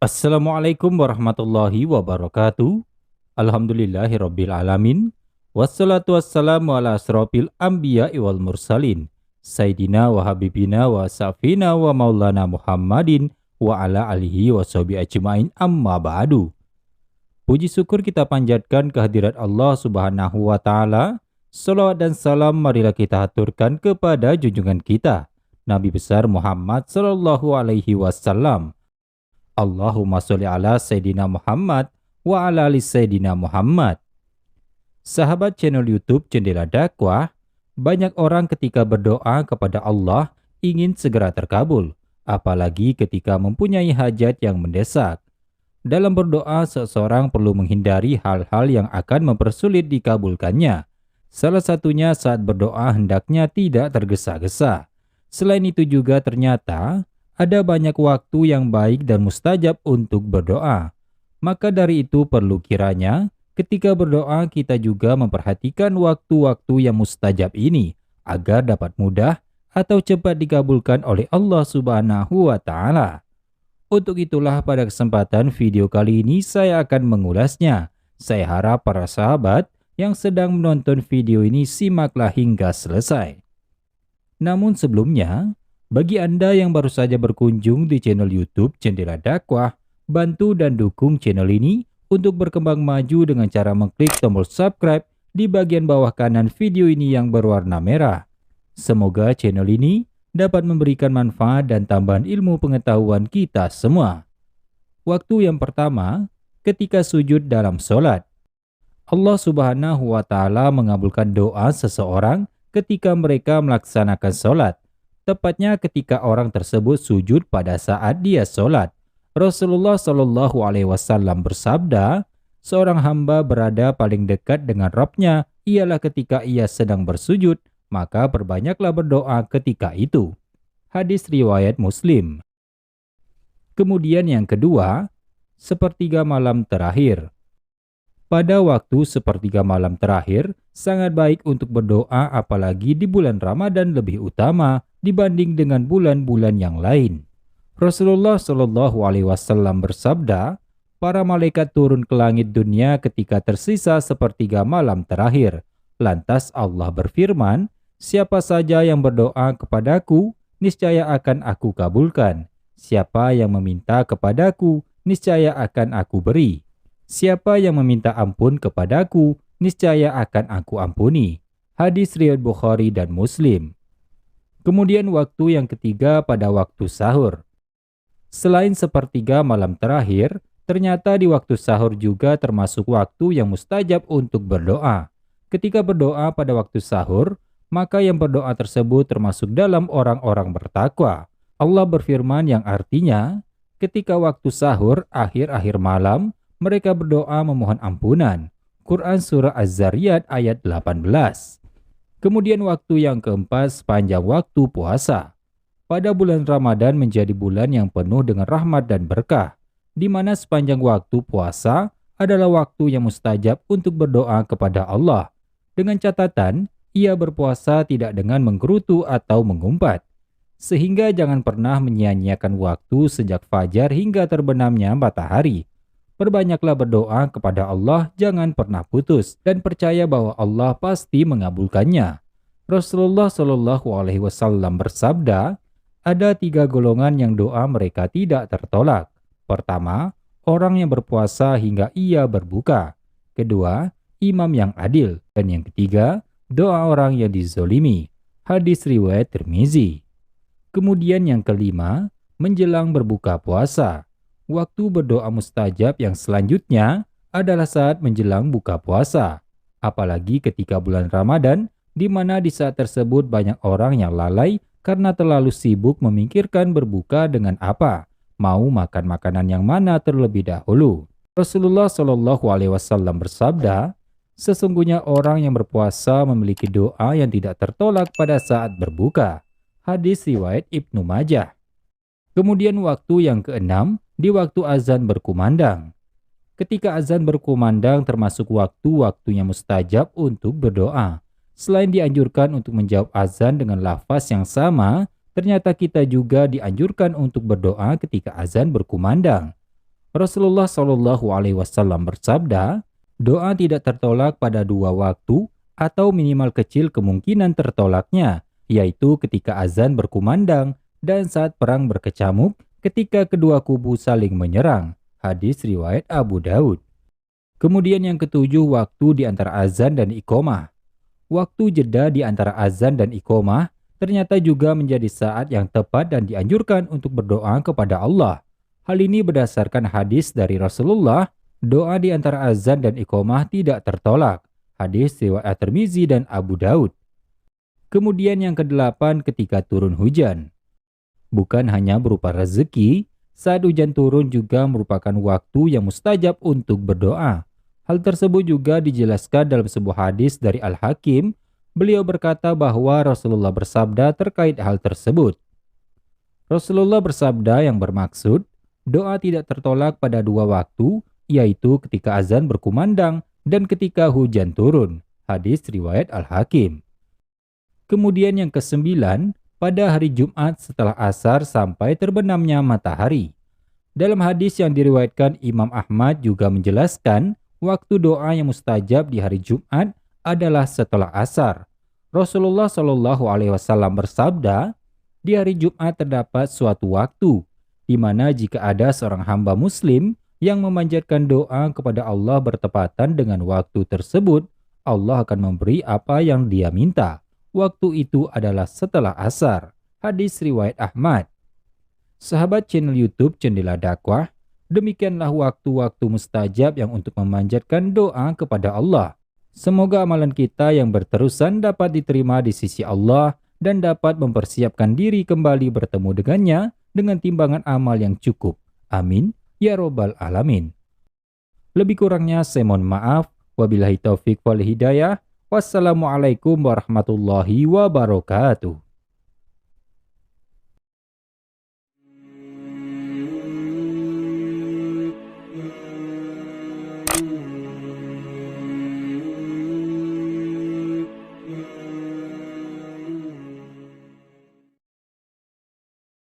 Assalamualaikum warahmatullahi wabarakatuh. Alhamdulillahirabbil alamin. Wassalatu wassalamu ala asrofil anbiya'i wal mursalin. Sayyidina wa habibina wa safina wa maulana Muhammadin wa ala alihi wa sahbihi ajmain amma ba'du. Puji syukur kita panjatkan kehadirat Allah Subhanahu wa taala. Salawat dan salam marilah kita haturkan kepada junjungan kita Nabi besar Muhammad sallallahu alaihi wasallam. Allahumma sholli ala Sayyidina Muhammad wa ala ali Sayyidina Muhammad. Sahabat channel YouTube Jendela Dakwah, banyak orang ketika berdoa kepada Allah ingin segera terkabul, apalagi ketika mempunyai hajat yang mendesak. Dalam berdoa, seseorang perlu menghindari hal-hal yang akan mempersulit dikabulkannya. Salah satunya saat berdoa hendaknya tidak tergesa-gesa. Selain itu juga ternyata ada banyak waktu yang baik dan mustajab untuk berdoa. Maka dari itu perlu kiranya ketika berdoa kita juga memperhatikan waktu-waktu yang mustajab ini agar dapat mudah atau cepat dikabulkan oleh Allah Subhanahu wa taala. Untuk itulah pada kesempatan video kali ini saya akan mengulasnya. Saya harap para sahabat yang sedang menonton video ini simaklah hingga selesai. Namun sebelumnya, bagi Anda yang baru saja berkunjung di channel YouTube Jendela Dakwah, bantu dan dukung channel ini untuk berkembang maju dengan cara mengklik tombol subscribe di bagian bawah kanan video ini yang berwarna merah. Semoga channel ini dapat memberikan manfaat dan tambahan ilmu pengetahuan kita semua. Waktu yang pertama, ketika sujud dalam sholat. Allah Subhanahu wa taala mengabulkan doa seseorang ketika mereka melaksanakan sholat. Tepatnya ketika orang tersebut sujud pada saat dia sholat. Rasulullah Shallallahu Alaihi Wasallam bersabda, seorang hamba berada paling dekat dengan Rabb-nya ialah ketika ia sedang bersujud, maka perbanyaklah berdoa ketika itu. Hadis riwayat Muslim. Kemudian yang kedua, sepertiga malam terakhir. Pada waktu sepertiga malam terakhir, sangat baik untuk berdoa apalagi di bulan Ramadan lebih utama dibanding dengan bulan-bulan yang lain. Rasulullah Shallallahu Alaihi Wasallam bersabda, para malaikat turun ke langit dunia ketika tersisa sepertiga malam terakhir. Lantas Allah berfirman, siapa saja yang berdoa kepadaku, niscaya akan aku kabulkan. Siapa yang meminta kepadaku, niscaya akan aku beri. Siapa yang meminta ampun kepadaku, niscaya akan aku ampuni. Hadis riwayat Bukhari dan Muslim. Kemudian waktu yang ketiga pada waktu sahur. Selain sepertiga malam terakhir, ternyata di waktu sahur juga termasuk waktu yang mustajab untuk berdoa. Ketika berdoa pada waktu sahur, maka yang berdoa tersebut termasuk dalam orang-orang bertakwa. Allah berfirman yang artinya, ketika waktu sahur akhir-akhir malam, mereka berdoa memohon ampunan. Quran Surah Az-Zariyat ayat 18. Kemudian waktu yang keempat sepanjang waktu puasa. Pada bulan Ramadan menjadi bulan yang penuh dengan rahmat dan berkah, di mana sepanjang waktu puasa adalah waktu yang mustajab untuk berdoa kepada Allah. Dengan catatan, ia berpuasa tidak dengan menggerutu atau mengumpat. Sehingga jangan pernah menyia-nyiakan waktu sejak fajar hingga terbenamnya matahari. Perbanyaklah berdoa kepada Allah, jangan pernah putus, dan percaya bahwa Allah pasti mengabulkannya. Rasulullah Shallallahu Alaihi Wasallam bersabda, ada 3 golongan yang doa mereka tidak tertolak. Pertama, orang yang berpuasa hingga ia berbuka. Kedua, imam yang adil. Dan yang ketiga, doa orang yang dizolimi. Hadis riwayat Tirmizi. Kemudian yang kelima, menjelang berbuka puasa. Waktu berdoa mustajab yang selanjutnya adalah saat menjelang buka puasa. Apalagi ketika bulan Ramadan, di mana di saat tersebut banyak orang yang lalai karena terlalu sibuk memikirkan berbuka dengan apa, mau makan makanan yang mana terlebih dahulu. Rasulullah Shallallahu Alaihi Wasallam bersabda, sesungguhnya orang yang berpuasa memiliki doa yang tidak tertolak pada saat berbuka. Hadis riwayat Ibnu Majah. Kemudian waktu yang keenam, di waktu azan berkumandang. Ketika azan berkumandang termasuk waktu-waktunya mustajab untuk berdoa. Selain dianjurkan untuk menjawab azan dengan lafaz yang sama, ternyata kita juga dianjurkan untuk berdoa ketika azan berkumandang. Rasulullah Shallallahu Alaihi Wasallam bersabda, doa tidak tertolak pada dua waktu atau minimal kecil kemungkinan tertolaknya, yaitu ketika azan berkumandang dan saat perang berkecamuk ketika kedua kubu saling menyerang. Hadis riwayat Abu Daud. Kemudian yang ketujuh, waktu di antara azan dan iqomah. Waktu jeda di antara azan dan iqomah ternyata juga menjadi saat yang tepat dan dianjurkan untuk berdoa kepada Allah. Hal ini berdasarkan hadis dari Rasulullah, doa di antara azan dan iqomah tidak tertolak. Hadis riwayat At-Tirmizi dan Abu Daud. Kemudian yang kedelapan, ketika turun hujan. Bukan hanya berupa rezeki, saat hujan turun juga merupakan waktu yang mustajab untuk berdoa. Hal tersebut juga dijelaskan dalam sebuah hadis dari Al-Hakim. Beliau berkata bahwa Rasulullah bersabda terkait hal tersebut. Rasulullah bersabda yang bermaksud, doa tidak tertolak pada dua waktu, yaitu ketika azan berkumandang dan ketika hujan turun. Hadis riwayat Al-Hakim. Kemudian yang kesembilan, pada hari Jumat setelah asar sampai terbenamnya matahari. Dalam hadis yang diriwayatkan Imam Ahmad juga menjelaskan, waktu doa yang mustajab di hari Jumat adalah setelah asar. Rasulullah Shallallahu Alaihi Wasallam bersabda, di hari Jumat terdapat suatu waktu, di mana jika ada seorang hamba muslim yang memanjatkan doa kepada Allah bertepatan dengan waktu tersebut, Allah akan memberi apa yang dia minta. Waktu itu adalah setelah asar. Hadis riwayat Ahmad. Sahabat channel YouTube Jendela Dakwah, demikianlah waktu-waktu mustajab yang untuk memanjatkan doa kepada Allah. Semoga amalan kita yang berterusan dapat diterima di sisi Allah dan dapat mempersiapkan diri kembali bertemu dengannya dengan timbangan amal yang cukup. Amin. Ya Robbal Alamin. Lebih kurangnya saya mohon maaf. Wabillahi taufik wal hidayah. Wassalamualaikum warahmatullahi wabarakatuh.